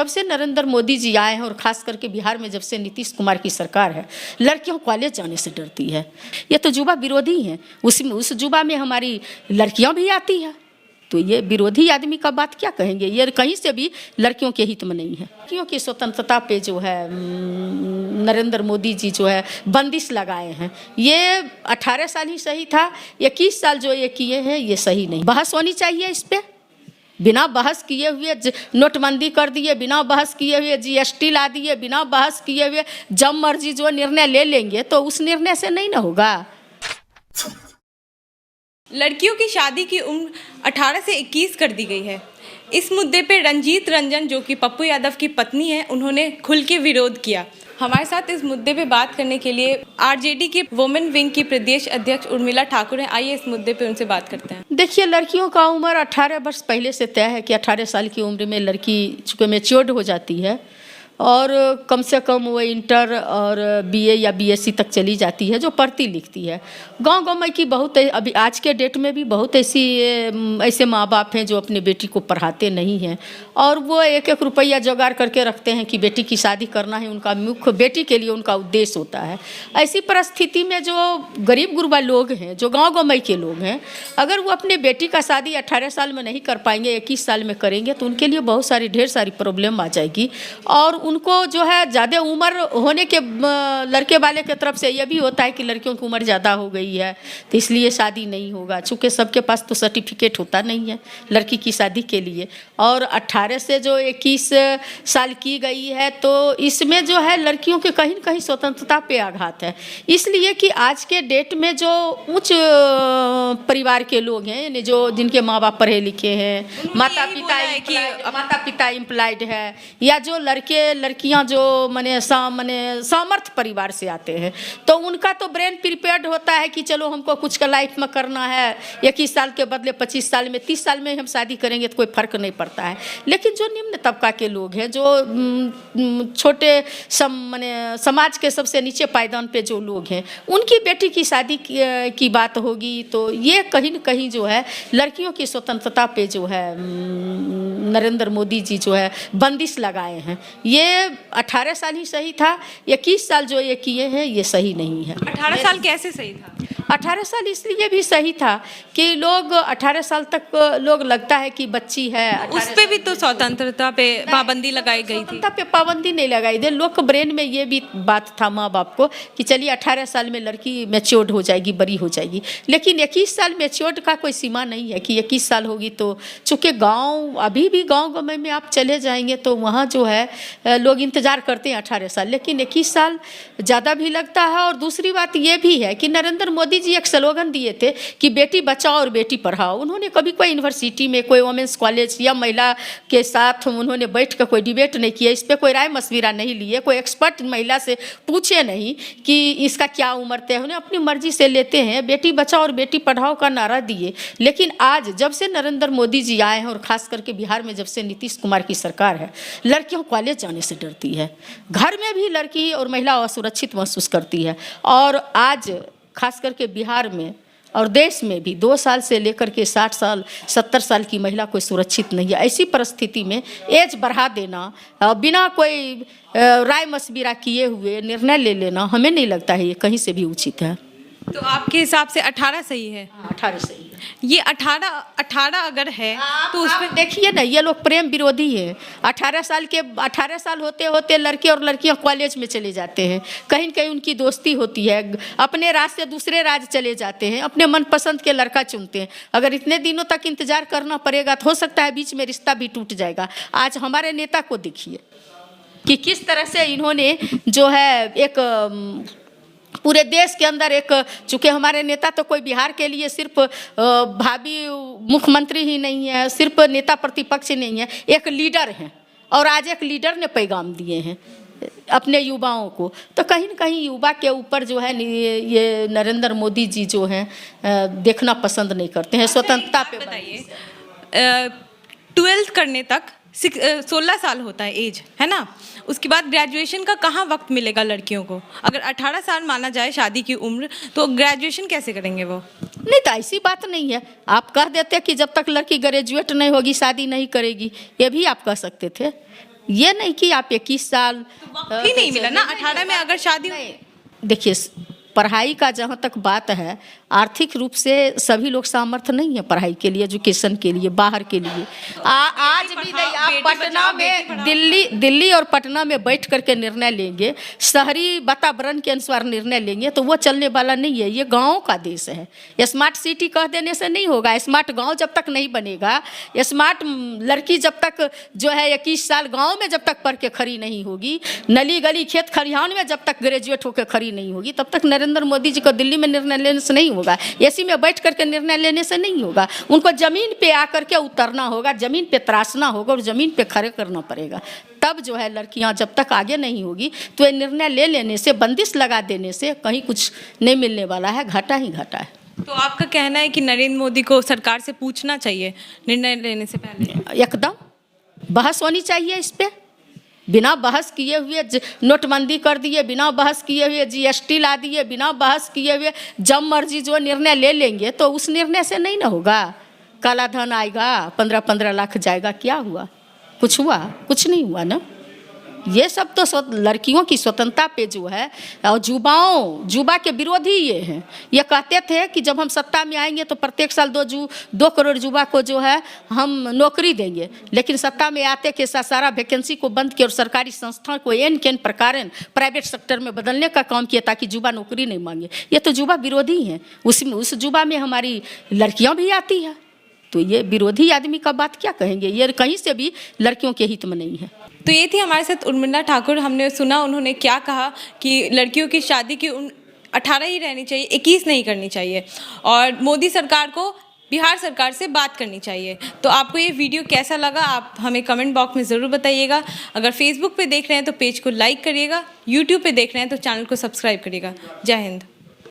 जब से नरेंद्र मोदी जी आए हैं और खास करके बिहार में जब से नीतीश कुमार की सरकार है, लड़कियों कॉलेज जाने से डरती है। ये तो युवा विरोधी हैं। उस युवा में हमारी लड़कियां भी आती है, तो ये विरोधी आदमी का बात क्या कहेंगे। ये कहीं से भी लड़कियों के हित में नहीं है। लड़कियों की स्वतंत्रता पे जो है नरेंद्र मोदी जी जो है बंदिश लगाए हैं। ये 18 साल ही सही था, 21 साल जो ये किए हैं ये सही नहीं। बहस होनी चाहिए इस पर। बिना बहस किए हुए नोटबंदी कर दिए, बिना बहस किए हुए जीएसटी ला दिए, बिना बहस किए हुए जब मर्जी जो निर्णय ले लेंगे तो उस निर्णय से नहीं ना होगा। लड़कियों की शादी की उम्र 18 से 21 कर दी गई है। इस मुद्दे पे रंजीत रंजन, जो कि पप्पू यादव की पत्नी है, उन्होंने खुल के विरोध किया। हमारे साथ इस मुद्दे पे बात करने के लिए आरजेडी की वुमेन विंग की प्रदेश अध्यक्ष उर्मिला ठाकुर हैं। आइए इस मुद्दे पे उनसे बात करते हैं। देखिए, लड़कियों का उम्र 18 वर्ष पहले से तय है कि 18 साल की उम्र में लड़की चूँकि मैच्योर्ड हो जाती है और कम से कम वो इंटर और बीए या बीएससी तक चली जाती है, जो पढ़ती लिखती है। गांव में की बहुत अभी आज के डेट में भी बहुत ऐसे माँ बाप हैं जो अपने बेटी को पढ़ाते नहीं हैं और वो एक एक रुपया जुगाड़ करके रखते हैं कि बेटी की शादी करना है। उनका मुख्य बेटी के लिए उनका उद्देश्य होता है। ऐसी परिस्थिति में जो गरीब गुरबा लोग हैं, जो गाँव में के लोग हैं, अगर वो अपने बेटी का शादी 18 साल में नहीं कर पाएंगे, 21 साल में करेंगे तो उनके लिए बहुत सारी ढेर सारी प्रॉब्लम आ जाएगी। और उनको जो है ज़्यादा उम्र होने के लड़के वाले की तरफ से यह भी होता है कि लड़कियों की उम्र ज़्यादा हो गई है तो इसलिए शादी नहीं होगा। चूँकि सबके पास तो सर्टिफिकेट होता नहीं है लड़की की शादी के लिए। और 18 से जो 21 साल की गई है तो इसमें जो है लड़कियों के कहीं न कहीं स्वतंत्रता पे आघात है। इसलिए कि आज के डेट में जो उच्च परिवार के लोग हैं, यानी जो जिनके माँ बाप पढ़े लिखे हैं, माता पिता एम्प्लॉयड है, या जो लड़कियां जो मने सामर्थ्य परिवार से आते हैं, तो उनका तो ब्रेन प्रिपेयर्ड होता है कि चलो हमको कुछ का लाइफ में करना है, 21 साल के बदले 25 साल में 30 साल में हम शादी करेंगे तो कोई फर्क नहीं पड़ता है। लेकिन जो निम्न तबका के लोग हैं, जो छोटे समाज के सबसे नीचे पायदान पे जो लोग हैं, उनकी बेटी की शादी की बात होगी तो ये कहीं न कहीं जो है लड़कियों की स्वतंत्रता पे जो है नरेंद्र मोदी जी जो है बंदिश लगाए हैं। ये 18 साल ही सही था, 21 साल जो ये किए हैं ये सही नहीं है। 18 साल कैसे सही था? 18 साल इसलिए भी सही था कि लोग 18 साल तक लोग लगता है कि बच्ची है, उस पे भी तो स्वतंत्रता पे पाबंदी लगाई गई थी। स्वतंत्रता पे पाबंदी नहीं लगाई थी। लोग के ब्रेन में ये भी बात था माँ बाप को कि चलिए 18 साल में लड़की मैच्योर्ड हो जाएगी, बड़ी हो जाएगी। लेकिन 21 साल मैच्योर्ड का कोई सीमा नहीं है कि 21 साल होगी तो, चूँकि गाँव अभी भी गाँव में आप चले जाएंगे तो वहाँ जो है लोग इंतज़ार करते हैं 18 साल, लेकिन 21 साल ज़्यादा भी लगता है। और दूसरी बात ये भी है कि नरेंद्र मोदी जी एक स्लोगन दिए थे कि बेटी बचाओ और बेटी पढ़ाओ। उन्होंने कभी कोई यूनिवर्सिटी में, कोई वुमेन्स कॉलेज या महिला के साथ उन्होंने बैठ कर कोई डिबेट नहीं किया, इस पर कोई राय मशविरा नहीं लिए, कोई एक्सपर्ट महिला से पूछे नहीं कि इसका क्या उम्र तय। उन्हें अपनी मर्जी से लेते हैं, बेटी बचाओ और बेटी पढ़ाओ का नारा दिए। लेकिन आज जब से नरेंद्र मोदी जी आए हैं और खास करके बिहार में जब से नीतीश कुमार की सरकार है, लड़कियों कॉलेज जाने से डरती है। घर में भी लड़की और महिला असुरक्षित महसूस करती है। और आज खास करके बिहार में और देश में भी 2 साल से लेकर के 60 साल 70 साल की महिला कोई सुरक्षित नहीं है। ऐसी परिस्थिति में एज बढ़ा देना, बिना कोई राय मशविरा किए हुए निर्णय ले लेना, हमें नहीं लगता है ये कहीं से भी उचित है। तो आपके हिसाब से 18 सही है? 18 सही है। ये 18 अगर है तो उसमें देखिए ना, ये लोग प्रेम विरोधी है। 18 साल होते होते लड़के और लड़कियां कॉलेज में चले जाते हैं, कहीं न कहीं उनकी दोस्ती होती है, अपने राज्य से दूसरे राज्य चले जाते हैं, अपने मनपसंद के लड़का चुनते हैं। अगर इतने दिनों तक इंतजार करना पड़ेगा तो हो सकता है बीच में रिश्ता भी टूट जाएगा। आज हमारे नेता को देखिए कि किस तरह से इन्होंने जो है एक पूरे देश के अंदर एक, चूँकि हमारे नेता तो कोई बिहार के लिए सिर्फ भावी मुख्यमंत्री ही नहीं है, सिर्फ नेता प्रतिपक्ष ही नहीं है, एक लीडर हैं। और आज एक लीडर ने पैगाम दिए हैं अपने युवाओं को, तो कहीं न कहीं युवा के ऊपर जो है ये नरेंद्र मोदी जी जो हैं देखना पसंद नहीं करते हैं। स्वतंत्रता पे बताइए, 12th करने तक 16 साल होता है एज, है ना? उसके बाद ग्रेजुएशन का कहाँ वक्त मिलेगा लड़कियों को? अगर 18 साल माना जाए शादी की उम्र, तो ग्रेजुएशन कैसे करेंगे वो? नहीं, तो ऐसी बात नहीं है। आप कह देते कि जब तक लड़की ग्रेजुएट नहीं होगी शादी नहीं करेगी, ये भी आप कह सकते थे। ये नहीं कि आप 21 साल वक्त ही नहीं मिला ना 18 में अगर शादी देखिए, पढ़ाई का जहाँ तक बात है, आर्थिक रूप से सभी लोग सामर्थ्य नहीं है पढ़ाई के लिए, एजुकेशन के लिए, बाहर के लिए। आज भी नहीं, आप पटना में दिल्ली और पटना में बैठ करके निर्णय लेंगे, शहरी वातावरण के अनुसार निर्णय लेंगे, तो वो चलने वाला नहीं है। ये गाँव का देश है। स्मार्ट सिटी कह देने से नहीं होगा। स्मार्ट गाँव जब तक नहीं बनेगा, स्मार्ट लड़की जब तक जो है 21 साल गाँव में जब तक पढ़ के खड़ी नहीं होगी, नली गली खेत खलिहान में जब तक ग्रेजुएट होकर खड़ी नहीं होगी, तब तक नरेंद्र मोदी जी को दिल्ली में निर्णय लेने से नहीं होगा, एसी में बैठ करके निर्णय लेने से नहीं होगा। उनको जमीन पे आकर के उतरना होगा, जमीन पे त्रासना होगा और जमीन पे खड़े करना पड़ेगा। तब जो है लड़कियां जब तक आगे नहीं होगी, तो ये निर्णय ले लेने से, बंदिश लगा देने से कहीं कुछ नहीं मिलने वाला है, घाटा ही घाटा है। तो आपका कहना है कि नरेंद्र मोदी को सरकार से पूछना चाहिए निर्णय लेने से पहले? एकदम बहस होनी चाहिए इस पे। बिना बहस किए हुए नोटबंदी कर दिए, बिना बहस किए हुए जीएसटी ला दिए, बिना बहस किए हुए जब मर्जी जो निर्णय ले लेंगे, तो उस निर्णय से नहीं ना होगा। काला धन आएगा, 15-15 लाख जाएगा, क्या हुआ? कुछ हुआ? कुछ नहीं हुआ ना। ये सब तो लड़कियों की स्वतंत्रता पे जो है, और युवा के विरोधी ये हैं। ये कहते थे कि जब हम सत्ता में आएंगे तो प्रत्येक साल 2 करोड़ युवा को जो है हम नौकरी देंगे, लेकिन सत्ता में आते के साथ सारा वैकेंसी को बंद किया और सरकारी संस्थाओं को एन प्रकार प्राइवेट सेक्टर में बदलने का काम किया ताकि युवा नौकरी नहीं मांगे। ये तो युवा विरोधी हैं। उस युवा में हमारी लड़कियाँ भी आती है, तो ये विरोधी आदमी का बात क्या कहेंगे? ये कहीं से भी लड़कियों के हित में नहीं है। तो ये थी हमारे साथ उर्मिला ठाकुर। हमने सुना उन्होंने क्या कहा कि लड़कियों की शादी की 18 ही रहनी चाहिए, 21 नहीं करनी चाहिए, और मोदी सरकार को बिहार सरकार से बात करनी चाहिए। तो आपको ये वीडियो कैसा लगा, आप हमें कमेंट बॉक्स में ज़रूर बताइएगा। अगर फेसबुक पे देख रहे हैं तो पेज को लाइक करिएगा, यूट्यूब पे देख रहे हैं तो चैनल को सब्सक्राइब करिएगा। जय हिंद।